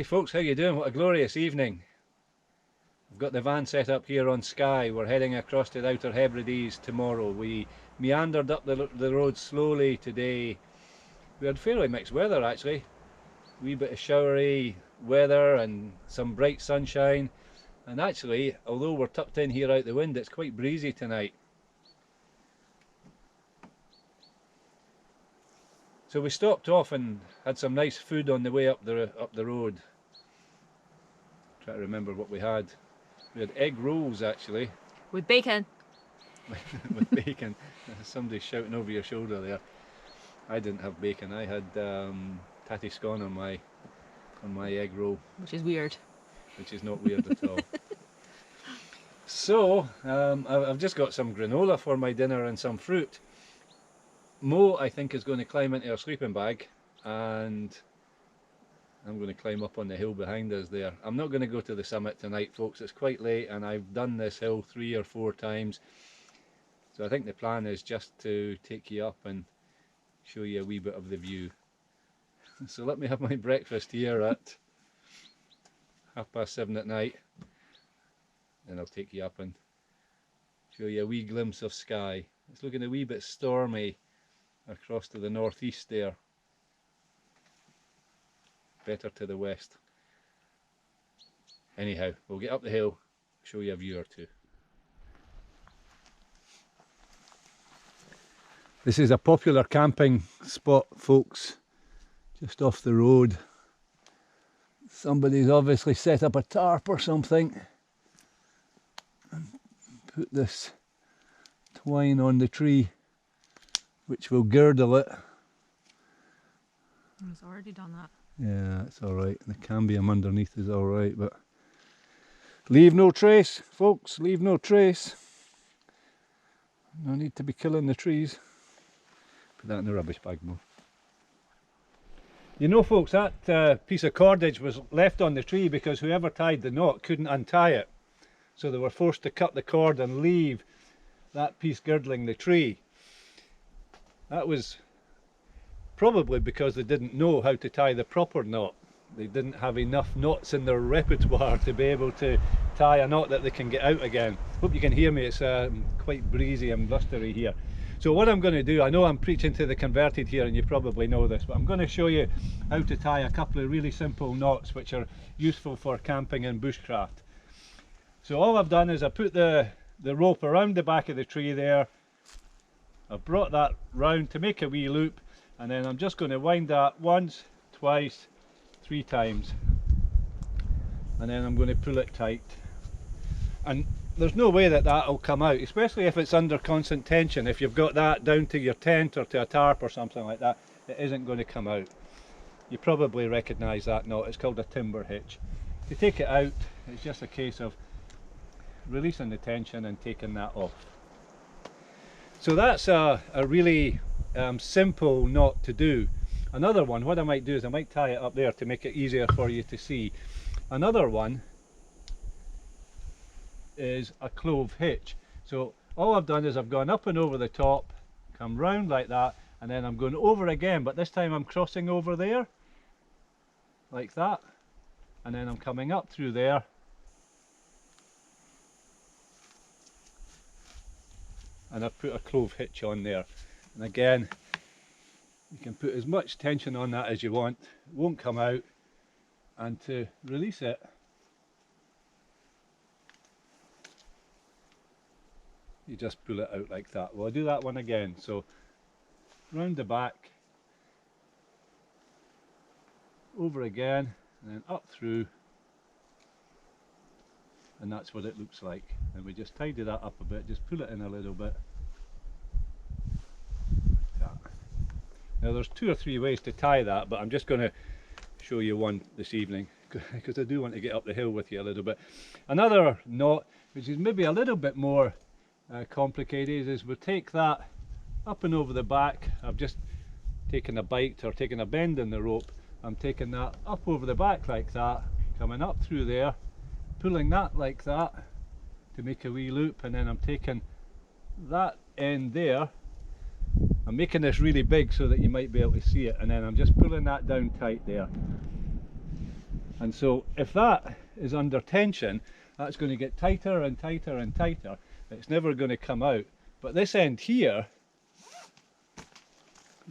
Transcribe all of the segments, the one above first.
Hey folks, how you doing? What a glorious evening. We've got the van set up here on Skye. We're heading across to the Outer Hebrides tomorrow. We meandered up the road slowly today. We had fairly mixed weather actually. A wee bit of showery weather and some bright sunshine. And actually, although we're tucked in here out the wind, it's quite breezy tonight. So we stopped off and had some nice food on the way up the road. Try to remember what we had. We had egg rolls actually. With bacon. With bacon. Somebody's shouting over your shoulder there. I didn't have bacon. I had tatty scone on my egg roll. Which is weird. Which is not weird at all. So I've just got some granola for my dinner and some fruit. Mo, I think, is going to climb into her sleeping bag, and I'm going to climb up on the hill behind us there. I'm not going to go to the summit tonight, folks. It's quite late and I've done this hill 3 or 4 times. So I think the plan is just to take you up and show you a wee bit of the view. So let me have my breakfast here at 7:30 at night. Then I'll take you up and show you a wee glimpse of Skye. It's looking a wee bit stormy across to the northeast there. Better to the west. Anyhow, we'll get up the hill, show you a view or two. This is a popular camping spot, folks, just off the road. Somebody's obviously set up a tarp or something and put this twine on the tree, which will girdle it. It's already done that. Yeah, it's alright. The cambium underneath is alright, but leave no trace, folks, leave no trace. No need to be killing the trees. Put that in the rubbish bag, Mo. You know, folks, that piece of cordage was left on the tree because whoever tied the knot couldn't untie it. So they were forced to cut the cord and leave that piece girdling the tree. That was probably because they didn't know how to tie the proper knot. They didn't have enough knots in their repertoire to be able to tie a knot that they can get out again. Hope you can hear me, it's quite breezy and blustery here. So what I'm going to do, I know I'm preaching to the converted here and you probably know this, but I'm going to show you how to tie a couple of really simple knots which are useful for camping and bushcraft. So all I've done is I put the rope around the back of the tree there. I've brought that round to make a wee loop, and then I'm just going to wind that once, twice, 3 times, and then I'm going to pull it tight. And there's no way that that'll come out, especially if it's under constant tension. If you've got that down to your tent or to a tarp or something like that, it isn't going to come out. You probably recognise that knot. It's called a timber hitch. To take it out, it's just a case of releasing the tension and taking that off. So that's a really simple knot to do. Another one, what I might do is I might tie it up there to make it easier for you to see. Another one is a clove hitch. So all I've done is I've gone up and over the top, come round like that, and then I'm going over again, but this time I'm crossing over there, like that, and then I'm coming up through there, and I've put a clove hitch on there. And again, you can put as much tension on that as you want, it won't come out, and to release it, you just pull it out like that. Well, I'll do that one again. So round the back, over again, and then up through, and that's what it looks like. And we just tidy that up a bit, just pull it in a little bit, like that. Now there's 2 or 3 ways to tie that, but I'm just going to show you one this evening because I do want to get up the hill with you a little bit. Another knot, which is maybe a little bit more complicated, is we'll take that up and over the back. I've just taken a bite or taken a bend in the rope. I'm taking that up over the back like that, coming up through there, pulling that like that to make a wee loop, and then I'm taking that end there. I'm making this really big so that you might be able to see it, and then I'm just pulling that down tight there. And so if that is under tension, that's going to get tighter and tighter and tighter. It's never going to come out. But this end here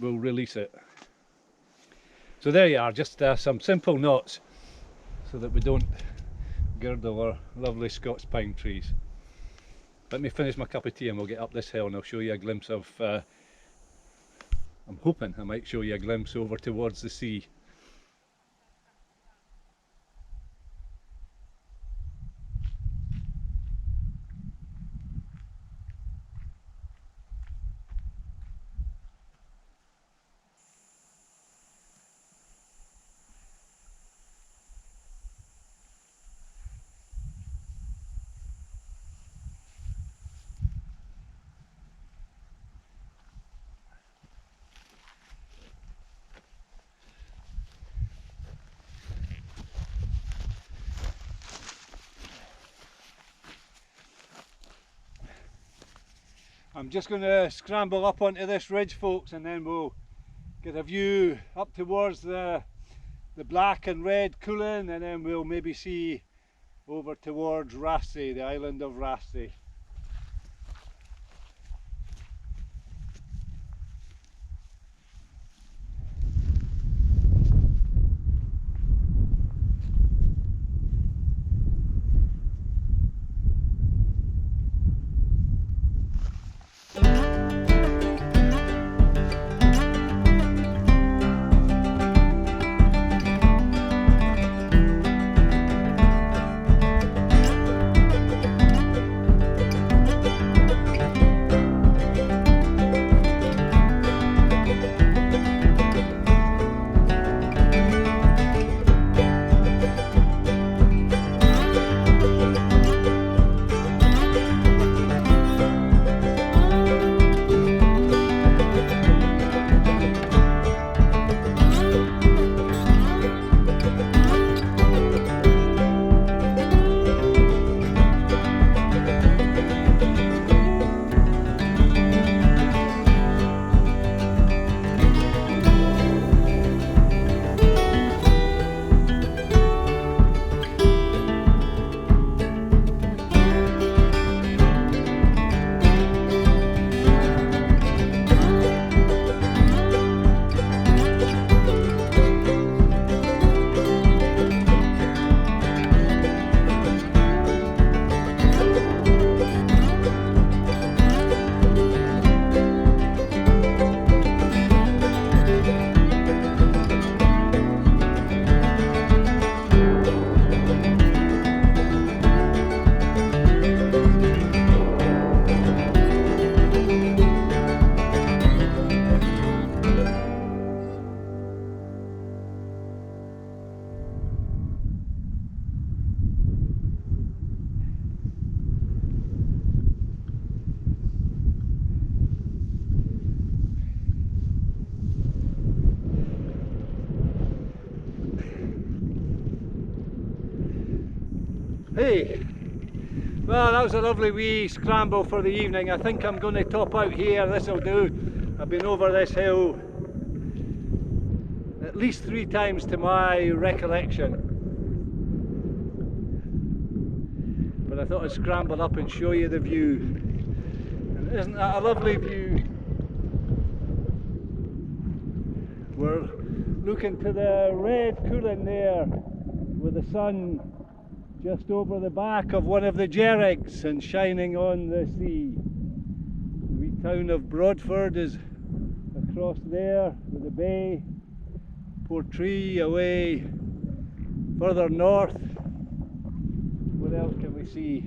will release it. So there you are, just some simple knots so that we don't girdle our lovely Scots pine trees. Let me finish my cup of tea and we'll get up this hill and I'll show you a glimpse of, I'm hoping I might show you a glimpse over towards the sea. I'm just going to scramble up onto this ridge, folks, and then we'll get a view up towards the black and red Cuillin, and then we'll maybe see over towards Raasay, the island of Raasay. Hey, well, that was a lovely wee scramble for the evening. I think I'm going to top out here. This'll do. I've been over this hill at least 3 times to my recollection, but I thought I'd scramble up and show you the view. And isn't that a lovely view? We're looking to the red Cuillin there with the sun just over the back of one of the jerrigs and shining on the sea. The wee town of Broadford is across there with the bay. Portree away further north. What else can we see?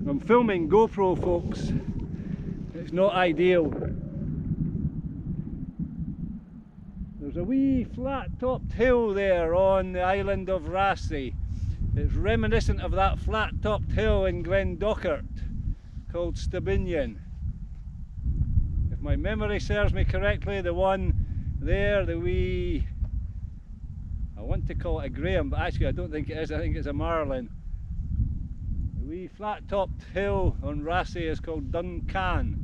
I'm filming GoPro, folks. It's not ideal. There's a wee flat-topped hill there on the island of Raasay. It's reminiscent of that flat-topped hill in Glendochart called Stabinian. If my memory serves me correctly, the one there, the wee, I want to call it a Graham, but actually I don't think it is, I think it's a Marlin. The wee flat-topped hill on Raasay is called Duncan,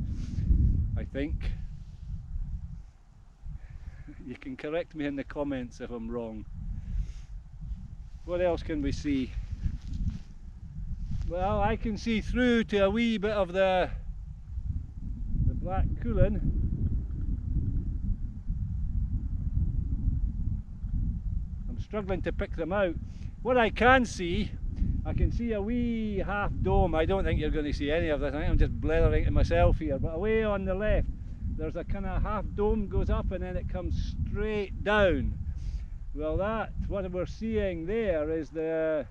I think. You can correct me in the comments if I'm wrong. What else can we see? Well, I can see through to a wee bit of the black cooling. I'm struggling to pick them out. What I can see, I can see a wee half dome. I don't think you're going to see any of this. I think I'm just blethering to myself here, but away on the left there's a kind of half dome goes up and then it comes straight down. Well, what we're seeing there is the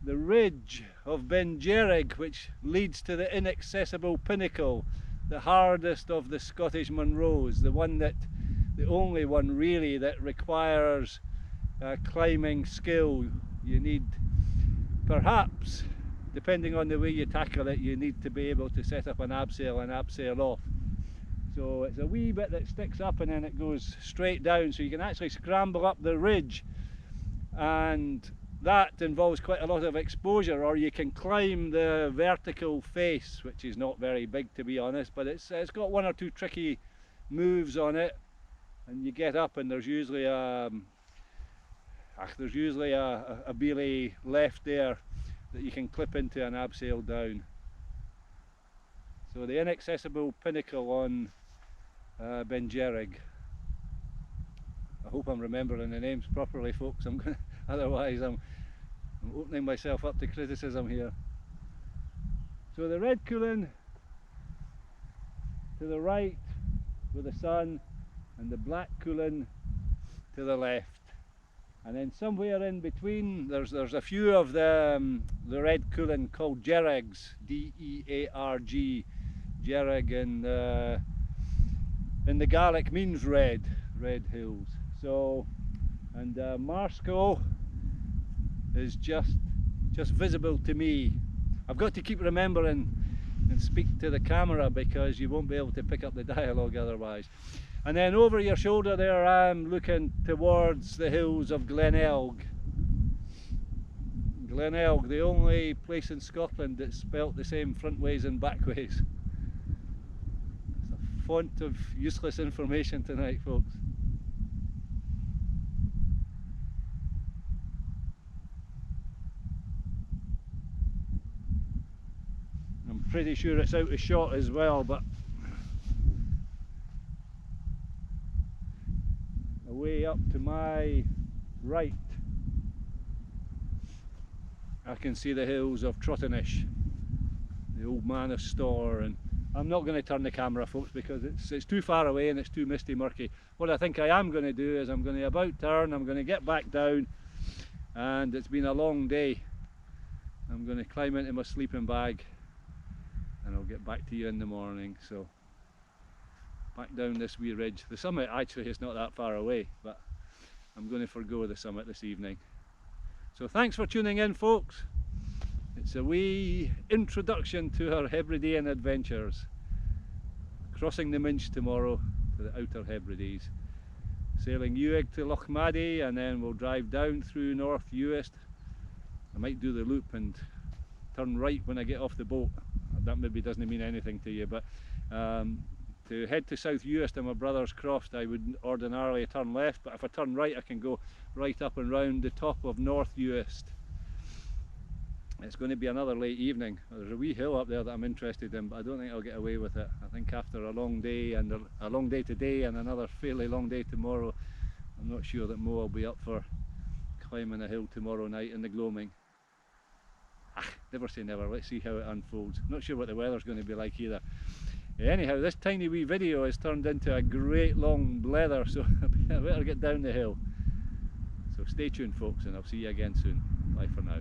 ridge of Benjerrig, which leads to the inaccessible pinnacle, the hardest of the Scottish Munros, the only one really that requires climbing skill. You need, perhaps, depending on the way you tackle it, you need to be able to set up an abseil and abseil off. So it's a wee bit that sticks up and then it goes straight down, so you can actually scramble up the ridge, and that involves quite a lot of exposure. Or you can climb the vertical face, which is not very big to be honest, but it's got one or two tricky moves on it, and you get up and there's usually a belay left there that you can clip into an abseil down. So the inaccessible pinnacle on Benjerrig. I hope I'm remembering the names properly, folks. Otherwise I'm opening myself up to criticism here. So the red cooling to the right with the sun, and the black cooling to the left. And then somewhere in between there's a few of the red cooling called Jerrigs, D-E-A-R-G, Jerrig, in the Gaelic means red hills. So, and Marsco is just visible to me. I've got to keep remembering and speak to the camera because you won't be able to pick up the dialogue otherwise. And then over your shoulder there I'm looking towards the hills of Glenelg. Glenelg, the only place in Scotland that's spelt the same front ways and back ways. It's a font of useless information tonight, folks. I'm pretty sure it's out of shot as well, but way up to my right I can see the hills of Trottenish, the old man of Storr, and I'm not going to turn the camera, folks, because it's too far away and it's too misty murky. What I think I am going to do is I'm going to about turn, I'm going to get back down, and it's been a long day. I'm going to climb into my sleeping bag and I'll get back to you in the morning. So back down this wee ridge. The summit actually is not that far away, but I'm going to forgo the summit this evening. So thanks for tuning in, folks. It's a wee introduction to our Hebridean adventures. Crossing the Minch tomorrow to the Outer Hebrides. Sailing Uig to Lochmaddy, and then we'll drive down through North Uist. I might do the loop and turn right when I get off the boat. That maybe doesn't mean anything to you, but to head to South Uist and my brother's Croft, I would ordinarily turn left, but if I turn right I can go right up and round the top of North Uist. It's going to be another late evening. There's a wee hill up there that I'm interested in, but I don't think I'll get away with it. I think after a long day, and a long day today and another fairly long day tomorrow, I'm not sure that Mo will be up for climbing a hill tomorrow night in the gloaming. Never say never, let's see how it unfolds. Not sure what the weather's going to be like either. Anyhow, this tiny wee video has turned into a great long blether, so I better get down the hill. So stay tuned, folks, and I'll see you again soon. Bye for now.